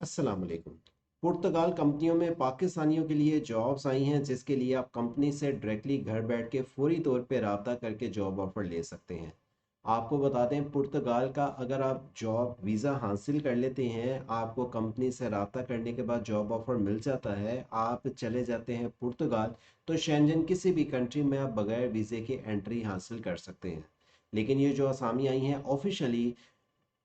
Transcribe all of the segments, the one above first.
अस्सलाम वालेकुम। पुर्तगाल कंपनियों में पाकिस्तानियों के लिए जॉब्स आई हैं जिसके लिए आप कंपनी से डायरेक्टली घर बैठ के फौरी तौर पे रब्ता करके जॉब ऑफ़र ले सकते हैं। आपको बता दें, पुर्तगाल का अगर आप जॉब वीज़ा हासिल कर लेते हैं, आपको कंपनी से रब्ता करने के बाद जॉब ऑफ़र मिल जाता है, आप चले जाते हैं पुर्तगाल, तो शेंजन किसी भी कंट्री में आप बगैर वीज़े के एंट्री हासिल कर सकते हैं। लेकिन ये जो असामी आई हैं ऑफिशियली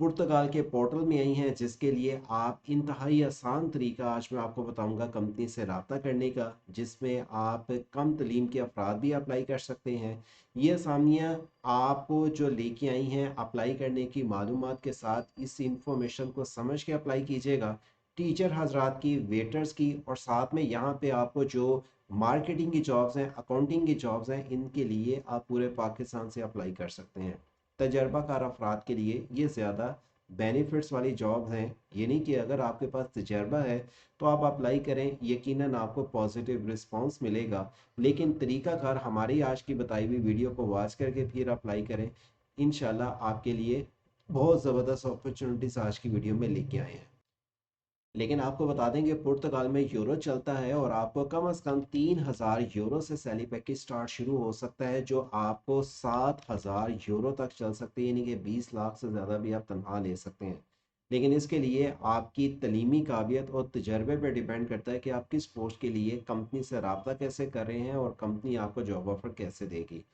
पुर्तगाल के पोर्टल में आई हैं, जिसके लिए आप इंतहाई आसान तरीका आज मैं आपको बताऊंगा कंपनी से रब्ता करने का, जिसमें आप कम तलीम के अफराद भी अप्लाई कर सकते हैं। ये असामियाँ आपको जो लेके आई हैं अप्लाई करने की मालूमात के साथ, इस इंफॉर्मेशन को समझ के अप्लाई कीजिएगा। टीचर हजरात की, वेटर्स की, और साथ में यहाँ पे आपको जो मार्केटिंग की जॉब्स हैं, अकाउंटिंग की जॉब्स हैं, इनके लिए आप पूरे पाकिस्तान से अप्लाई कर सकते हैं। तजर्बाकार अफराद के लिए ये ज़्यादा बेनिफिट्स वाली जॉब हैं। ये नहीं कि अगर आपके पास तजर्बा है तो आप अप्लाई करें, यकीनन आपको पॉजिटिव रिस्पांस मिलेगा। लेकिन तरीकाकार हमारी आज की बताई हुई वीडियो को वॉच करके फिर अप्लाई करें। इंशाल्लाह आपके लिए बहुत ज़बरदस्त अपॉर्चुनिटीज़ आज की वीडियो में लेके आए हैं। लेकिन आपको बता दें कि पुर्तगाल में यूरो चलता है और आपको कम से कम 3,000 यूरो से सैलरी पैकेज स्टार्ट शुरू हो सकता है, जो आपको 7,000 यूरो तक चल सकती है, यानी कि 20 लाख से ज़्यादा भी आप तनख्वाह ले सकते हैं। लेकिन इसके लिए आपकी तलीमी काबिलियत और तजर्बे पर डिपेंड करता है कि आप किस पोस्ट के लिए कंपनी से रब्ता कैसे कर रहे हैं और कंपनी आपको जॉब ऑफर कैसे देगी।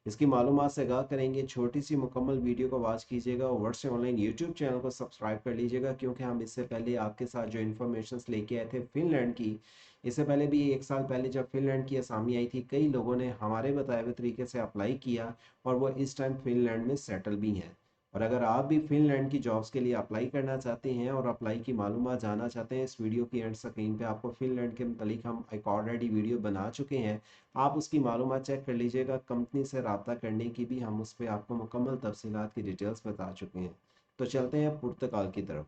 इसकी मालूमात से आगाह करेंगे, छोटी सी मुकम्मल वीडियो को वॉच कीजिएगा और वर्ड से ऑनलाइन यूट्यूब चैनल को सब्सक्राइब कर लीजिएगा, क्योंकि हम इससे पहले आपके साथ जो इन्फॉर्मेशन लेके आए थे फिनलैंड की, इससे पहले भी 1 साल पहले जब फिनलैंड की असामी आई थी, कई लोगों ने हमारे बताए हुए तरीके से अप्लाई किया और वो इस टाइम फिनलैंड में सेटल भी हैं। और अगर आप भी फिनलैंड की जॉब्स के लिए अप्लाई करना चाहते हैं और अप्लाई की मालूमात जानना चाहते हैं, इस वीडियो की एंड स्क्रीन पे आपको फिनलैंड के मतलब हम एक ऑलरेडी वीडियो बना चुके हैं, आप उसकी मालूमात चेक कर लीजिएगा। कंपनी से रब्ता करने की भी हम उस पर आपको मुकम्मल तफसीलात की डिटेल्स बता चुके हैं। तो चलते हैं पुर्तगाल की तरफ।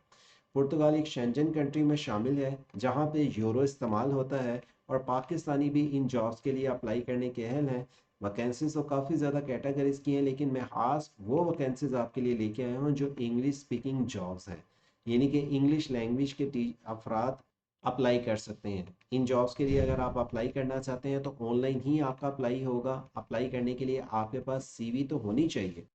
पुर्तगाल एक शेंजन कंट्री में शामिल है जहाँ पे यूरो इस्तेमाल होता है, और पाकिस्तानी भी इन जॉब्स के लिए अप्लाई करने के अहल हैं। वैकेंसीज तो काफ़ी ज़्यादा कैटेगरीज की हैं, लेकिन मैं खास वो वैकेंसीज आपके लिए लेके आया हूँ जो इंग्लिश स्पीकिंग जॉब्स हैं, यानी कि इंग्लिश लैंग्वेज के अफराद अप्लाई कर सकते हैं। इन जॉब्स के लिए अगर आप अप्लाई करना चाहते हैं तो ऑनलाइन ही आपका अप्लाई होगा। अप्लाई करने के लिए आपके पास सीवी तो होनी चाहिए,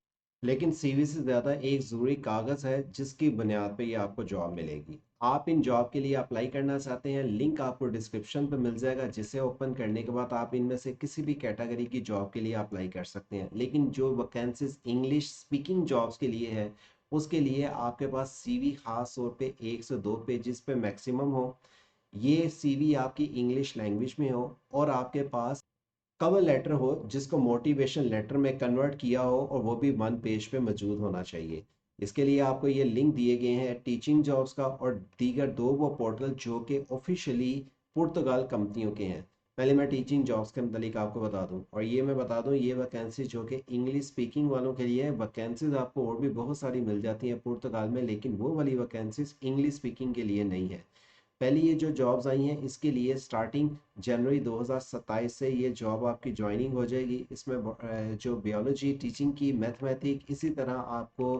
लेकिन सीवी से ज़्यादा एक ज़रूरी कागज़ है जिसकी बुनियाद पे ये आपको जॉब मिलेगी। आप इन जॉब के लिए अप्लाई करना चाहते हैं, लिंक आपको डिस्क्रिप्शन पे मिल जाएगा, जिसे ओपन करने के बाद आप इनमें से किसी भी कैटेगरी की जॉब के लिए अप्लाई कर सकते हैं। लेकिन जो वैकेंसीज इंग्लिश स्पीकिंग जॉब्स के लिए है, उसके लिए आपके पास सीवी खास तौर पे 1 से 2 पेजेस पे मैक्सिमम हो। ये सीवी आपकी इंग्लिश लैंग्वेज में हो और आपके पास कवर लेटर हो जिसको मोटिवेशन लेटर में कन्वर्ट किया हो, और वो भी 1 पेज पे मौजूद होना चाहिए। इसके लिए आपको ये लिंक दिए गए हैं टीचिंग जॉब्स का और दीगर दो वो पोर्टल जो कि ऑफिशियली पुर्तगाल कंपनियों के हैं। पहले मैं टीचिंग जॉब्स के मतलब आपको बता दूं, और ये मैं बता दूं, ये वैकेंसी जो कि इंग्लिश स्पीकिंग वालों के लिए है। वैकेंसीज आपको और भी बहुत सारी मिल जाती हैं पुर्तगाल में, लेकिन वो वाली वैकेंसीज इंग्लिश स्पीकिंग के लिए नहीं है। पहली ये जो जॉब्स आई हैं इसके लिए स्टार्टिंग जनवरी 2027 से ये जॉब आपकी ज्वाइनिंग हो जाएगी। इसमें जो बायोलॉजी टीचिंग की, मैथमेटिक, इसी तरह आपको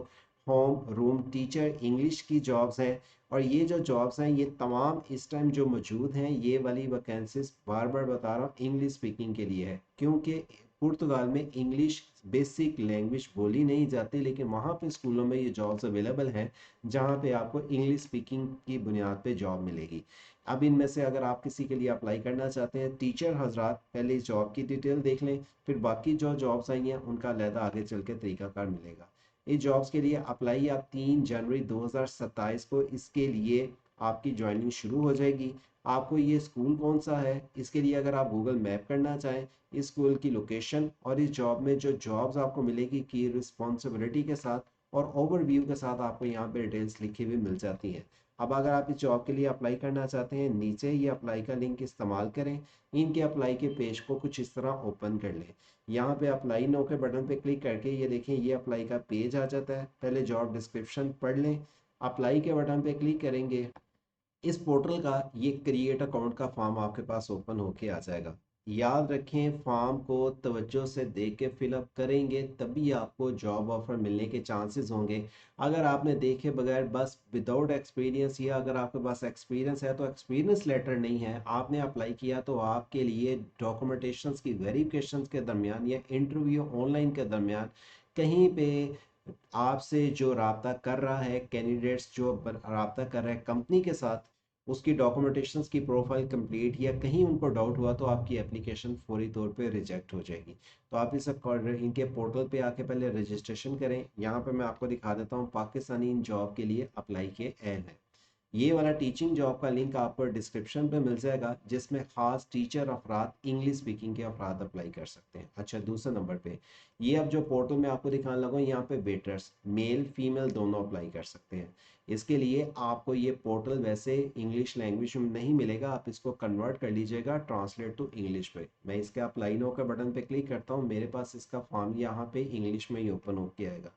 होम रूम टीचर इंग्लिश की जॉब्स हैं। और ये जो जॉब्स हैं ये तमाम इस टाइम जो मौजूद हैं, ये वाली वैकेंसीज बार बार बता रहा हूँ इंग्लिश स्पीकिंग के लिए है, क्योंकि पुर्तगाल में इंग्लिश बेसिक लैंग्वेज बोली नहीं जाती, लेकिन वहाँ पे स्कूलों में ये जॉब्स अवेलेबल हैं जहाँ पे आपको इंग्लिश स्पीकिंग की बुनियाद पे जॉब मिलेगी। अब इनमें से अगर आप किसी के लिए अप्लाई करना चाहते हैं, टीचर हजरात पहले इस जॉब की डिटेल देख लें, फिर बाकी जो जॉब्स आई हैं उनका अलहदा आगे चल के तरीकाकार मिलेगा। इस जॉब्स के लिए अप्लाई आप 3 जनवरी 2027 को, इसके लिए आपकी ज्वाइनिंग शुरू हो जाएगी। आपको ये स्कूल कौन सा है, इसके लिए अगर आप गूगल मैप करना चाहें, इस स्कूल की लोकेशन और इस जॉब में जो जॉब्स आपको मिलेगी की रिस्पॉन्सिबिलिटी के साथ और ओवरव्यू के साथ आपको यहाँ पे डिटेल्स लिखी हुई मिल जाती हैं। अब अगर आप इस जॉब के लिए अप्लाई करना चाहते हैं, नीचे ये अप्लाई का लिंक इस्तेमाल करें। इनके अप्लाई के पेज को कुछ इस तरह ओपन कर लें। यहाँ पे अप्लाई नो के बटन पे क्लिक करके ये देखें, ये अप्लाई का पेज आ जाता है। पहले जॉब डिस्क्रिप्शन पढ़ लें, अप्लाई के बटन पे क्लिक करेंगे, इस पोर्टल का ये क्रिएट अकाउंट का फॉर्म आपके पास ओपन होके आ जाएगा। याद रखें, फॉर्म को तवज्जो से देख के फिलअप करेंगे तभी आपको जॉब ऑफर मिलने के चांसेस होंगे। अगर आपने देखे बगैर बस विदाउट एक्सपीरियंस, या अगर आपके पास एक्सपीरियंस है तो एक्सपीरियंस लेटर नहीं है, आपने अप्लाई किया, तो आपके लिए डॉक्यूमेंटेशंस की वेरिफिकेशंस के दरमियान या इंटरव्यू ऑनलाइन के दरमियान कहीं पे आपसे जो राब्ता कर रहा है, कैंडिडेट्स जो राब्ता कर रहे हैं कंपनी के साथ, उसकी डॉक्यूमेंटेशंस की प्रोफाइल कंप्लीट या कहीं उनको डाउट हुआ तो आपकी एप्लीकेशन फौरी तौर पे रिजेक्ट हो जाएगी। तो आप इस इनके पोर्टल पे आके पहले रजिस्ट्रेशन करें। यहाँ पे मैं आपको दिखा देता हूँ, पाकिस्तानी इन जॉब के लिए अप्लाई के ऐड है। ये वाला टीचिंग जॉब का लिंक आपको डिस्क्रिप्शन पे मिल जाएगा, जिसमें खास टीचर अफराद, इंग्लिश स्पीकिंग के अफराद अप्लाई कर सकते हैं। अच्छा, दूसरे नंबर पे ये अब जो पोर्टल में आपको दिखाने लगा, यहाँ पे वेटर्स मेल फीमेल दोनों अप्लाई कर सकते हैं। इसके लिए आपको ये पोर्टल वैसे इंग्लिश लैंग्वेज में नहीं मिलेगा, आप इसको कन्वर्ट कर लीजिएगा ट्रांसलेट टू इंग्लिश पे। मैं इसके अप्लाई नो का बटन पे क्लिक करता हूँ, मेरे पास इसका फॉर्म यहाँ पे इंग्लिश में ही ओपन होके आएगा।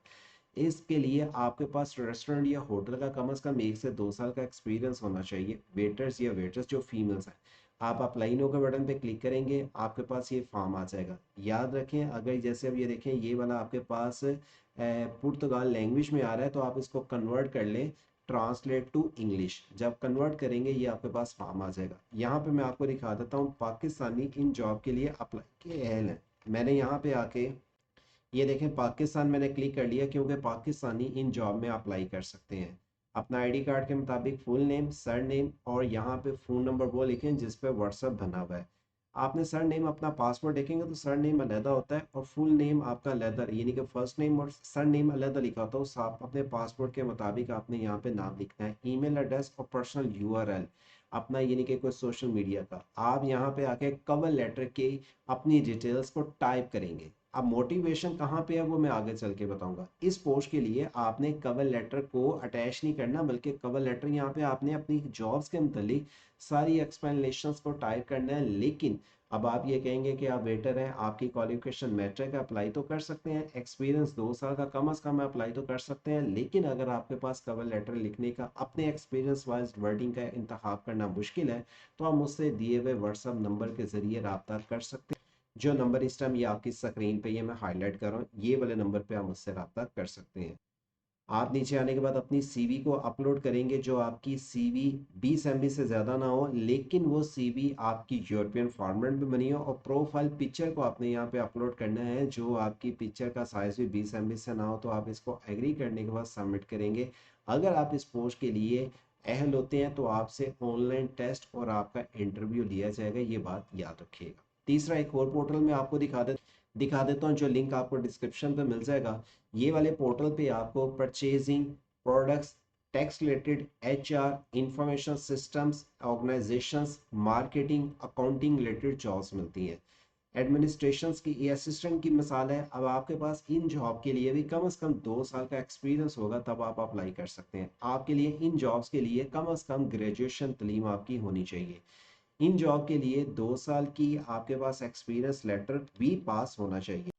इसके लिए आपके पास रेस्टोरेंट या होटल का कम से कम 1 से 2 साल का एक्सपीरियंस होना चाहिए, वेटर्स या वेटर्स जो फीमेल्स हैं। आप अप्लाई नो के बटन पे क्लिक करेंगे, आपके पास ये फॉर्म आ जाएगा। याद रखें, अगर जैसे अब ये देखें, ये वाला आपके पास पुर्तगाल लैंग्वेज में आ रहा है, तो आप इसको कन्वर्ट कर लें ट्रांसलेट टू इंग्लिश। जब कन्वर्ट करेंगे ये आपके पास फॉर्म आ जाएगा। यहाँ पे मैं आपको दिखा देता हूँ, पाकिस्तानी इन जॉब के लिए अप्लाई के एल है। मैंने यहाँ पे आके ये देखें पाकिस्तान मैंने क्लिक कर लिया, क्योंकि पाकिस्तानी इन जॉब में अप्लाई कर सकते हैं। अपना आईडी कार्ड के मुताबिक फुल नेम, सर नेम और यहाँ पे फ़ोन नंबर वो लिखें जिस पे व्हाट्सअप बना हुआ है। आपने सर नेम अपना पासपोर्ट देखेंगे तो सर नेम अलहदा होता है और फुल नेम आपका अलहदा, यानी कि फर्स्ट नेम और सर नेम अलहदा लिखा होता है। उस आप अपने पासपोर्ट के मुताबिक आपने यहाँ पे नाम लिखना है, ईमेल एड्रेस और पर्सनल यूआरएल अपना, यानी कि कोई सोशल मीडिया का। आप यहाँ पे आके कवर लेटर की अपनी डिटेल्स को टाइप करेंगे। अब मोटिवेशन कहाँ पे है वो मैं आगे चल के बताऊंगा। इस पोस्ट के लिए आपने कवर लेटर को अटैच नहीं करना, बल्कि कवर लेटर यहाँ पे आपने अपनी जॉब्स के मतलब सारी एक्सप्लेनेशंस को टाइप करना है। लेकिन अब आप ये कहेंगे कि आप वेटर हैं, आपकी क्वालिफिकेशन मैट्रिक है, अप्लाई तो कर सकते हैं, एक्सपीरियंस 2 साल का कम अज कम है, अप्लाई तो कर सकते हैं। लेकिन अगर आपके पास कवर लेटर लिखने का अपने एक्सपीरियंस वाइज वर्डिंग का इंतखाब करना मुश्किल है, तो आप मुझसे दिए हुए व्हाट्सएप नंबर के जरिए रब्ता कर सकते हैं। जो नंबर इस टाइम ये आपकी स्क्रीन पे ये मैं हाईलाइट कर रहा हूँ, ये वाले नंबर पे आप मुझसे रब्ता कर सकते हैं। आप नीचे आने के बाद अपनी सीवी को अपलोड करेंगे। जो आपकी सीवी 20 MB से ज़्यादा ना हो, लेकिन वो सीवी आपकी यूरोपियन फॉर्मेट में बनी हो, और प्रोफाइल पिक्चर को आपने यहाँ पे अपलोड करना है जो आपकी पिक्चर का साइज़ भी 20 MB से ना हो। तो आप इसको एग्री करने के बाद सबमिट करेंगे। अगर आप इस पोस्ट के लिए अहल होते हैं तो आपसे ऑनलाइन टेस्ट और आपका इंटरव्यू लिया जाएगा, ये बात याद रखिएगा। तीसरा एक और पोर्टल में आपको दिखा देता हूँ, जो लिंक आपको डिस्क्रिप्शन पे मिल जाएगा। ये वाले पोर्टल पे आपको purchasing, products, tax related, HR, information systems, organisations, marketing, accounting related jobs मिलती हैं। एडमिनिस्ट्रेशंस की असिस्टेंट की मिसाल है। अब आपके पास इन जॉब के लिए भी कम से कम 2 साल का एक्सपीरियंस होगा, तब आप अप्लाई कर सकते हैं। आपके लिए इन जॉब्स के लिए कम से कम ग्रेजुएशन तलीम आपकी होनी चाहिए। इन जॉब के लिए 2 साल की आपके पास एक्सपीरियंस लेटर भी पास होना चाहिए।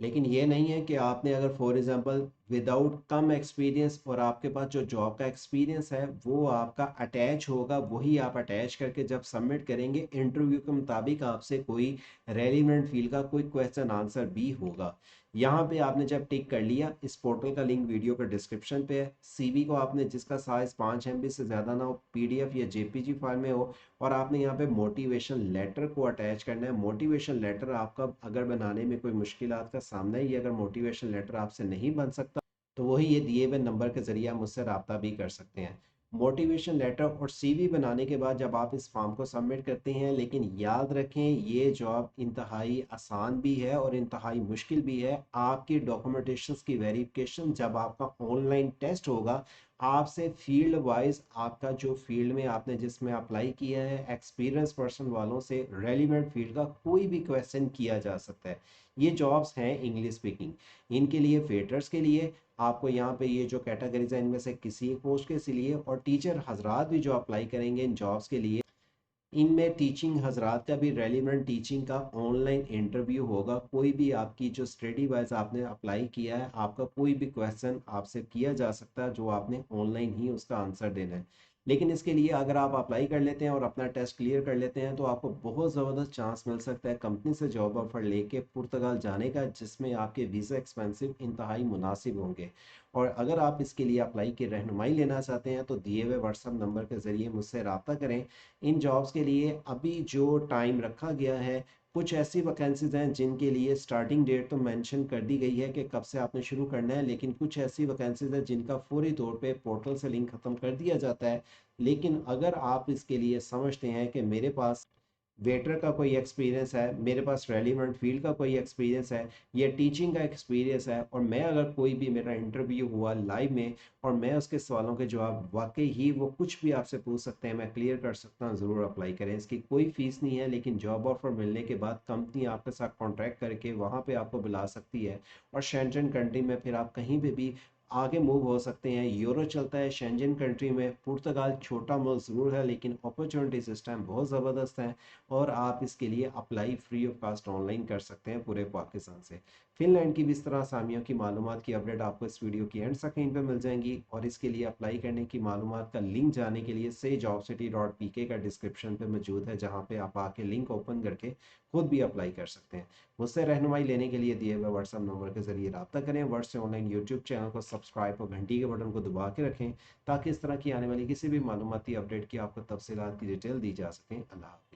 लेकिन ये नहीं है कि आपने अगर for example without come experience और आपके पास जो जॉब का एक्सपीरियंस है वो आपका अटैच होगा, वही आप अटैच करके जब सबमिट करेंगे इंटरव्यू के मुताबिक आपसे कोई रेलिवेंट फील्ड का कोई क्वेश्चन आंसर भी होगा। यहाँ पे आपने जब टिक कर लिया, इस पोर्टल का लिंक वीडियो के डिस्क्रिप्शन पे है। सीवी को आपने जिसका साइज 5 MB से ज़्यादा ना हो, पीडीएफ या जेपीजी फाइल में हो, और आपने यहाँ पे मोटिवेशन लेटर को अटैच करना है। मोटिवेशन लेटर आपका अगर बनाने में कोई मुश्किलात का सामना है, या अगर मोटिवेशन लेटर आपसे नहीं बन सकता, तो वही ये दिए हुए नंबर के ज़रिए आप मुझसे रब्ता भी कर सकते हैं। मोटिवेशन लेटर और सीवी बनाने के बाद जब आप इस फॉर्म को सबमिट करते हैं, लेकिन याद रखें ये जॉब इंतहाई आसान भी है और इंतहाई मुश्किल भी है। आपकी डॉक्यूमेंटेशंस की वेरिफिकेशन जब आपका ऑनलाइन टेस्ट होगा, आपसे फील्ड वाइज आपका जो फील्ड में आपने जिसमें अप्लाई किया है, एक्सपीरियंस पर्सन वालों से रेलिवेंट फील्ड का कोई भी क्वेश्चन किया जा सकता है। ये जॉब्स हैं इंग्लिश स्पीकिंग। इनके लिए वेटर्स के लिए आपको यहाँ पे ये जो कैटेगरीज है इनमें से किसी एक पोस्ट के लिए, और टीचर हजरात भी जो अप्लाई करेंगे इन जॉब्स के लिए, इनमें टीचिंग हजरात का भी रेलिवेंट टीचिंग का ऑनलाइन इंटरव्यू होगा। कोई भी आपकी जो स्टडी वाइज आपने अप्लाई किया है, आपका कोई भी क्वेश्चन आपसे किया जा सकता है जो आपने ऑनलाइन ही उसका आंसर देना है। लेकिन इसके लिए अगर आप अप्लाई कर लेते हैं और अपना टेस्ट क्लियर कर लेते हैं तो आपको बहुत ज़बरदस्त चांस मिल सकता है कंपनी से जॉब ऑफर लेके पुर्तगाल जाने का, जिसमें आपके वीज़ा एक्सपेंसिव इंतहाई मुनासिब होंगे। और अगर आप इसके लिए अप्लाई की रहनुमाई लेना चाहते हैं तो दिए हुए व्हाट्सअप नंबर के ज़रिए मुझसे रब्ता करें। इन जॉब्स के लिए अभी जो टाइम रखा गया है, कुछ ऐसी वैकेंसीज हैं जिनके लिए स्टार्टिंग डेट तो मेंशन कर दी गई है कि कब से आपने शुरू करना है, लेकिन कुछ ऐसी वैकेंसीज हैं जिनका फौरी तौर पे पोर्टल से लिंक ख़त्म कर दिया जाता है। लेकिन अगर आप इसके लिए समझते हैं कि मेरे पास वेटर का कोई एक्सपीरियंस है, मेरे पास रेलिवेंट फील्ड का कोई एक्सपीरियंस है, या टीचिंग का एक्सपीरियंस है, और मैं अगर कोई भी मेरा इंटरव्यू हुआ लाइव में और मैं उसके सवालों के जवाब वाकई ही वो कुछ भी आपसे पूछ सकते हैं मैं क्लियर कर सकता हूँ, ज़रूर अप्लाई करें। इसकी कोई फ़ीस नहीं है, लेकिन जॉब ऑफर मिलने के बाद कंपनी आपके साथ कॉन्ट्रैक्ट करके वहाँ पे आपको बुला सकती है। और शेंजन कंट्री में फिर आप कहीं पे भी आगे मूव हो सकते हैं। यूरो चलता है शेंजन कंट्री में। पुर्तगाल छोटा मुल्क ज़रूर है, लेकिन अपॉर्चुनिटी इस टाइम बहुत ज़बरदस्त हैं। और आप इसके लिए apply free of cost online कर सकते हैं पूरे पाकिस्तान से। फिनलैंड की भी इस तरह असामियों की मालूमात की अपडेट आपको इस वीडियो की एंड स्क्रीन पे मिल जाएंगी। और इसके लिए अप्लाई करने की मालूमात का लिंक जाने के लिए से jobcity.pk का डिस्क्रिप्शन पे मौजूद है, जहाँ पे आप आके लिंक ओपन करके खुद भी अप्लाई कर सकते हैं। मुझसे रहनुमाई लेने के लिए दिए हुए व्हाट्सअप नंबर के जरिए रब्ता करें। वर्ड से ऑनलाइन यूट्यूब चैनल को सब्सक्राइब और घंटी के बटन को दबा के रखें, ताकि इस तरह की आने वाली किसी भी मालूमाती अपडेट की आपको तफसीलात की डिटेल दी जा सकें। अल्लाह।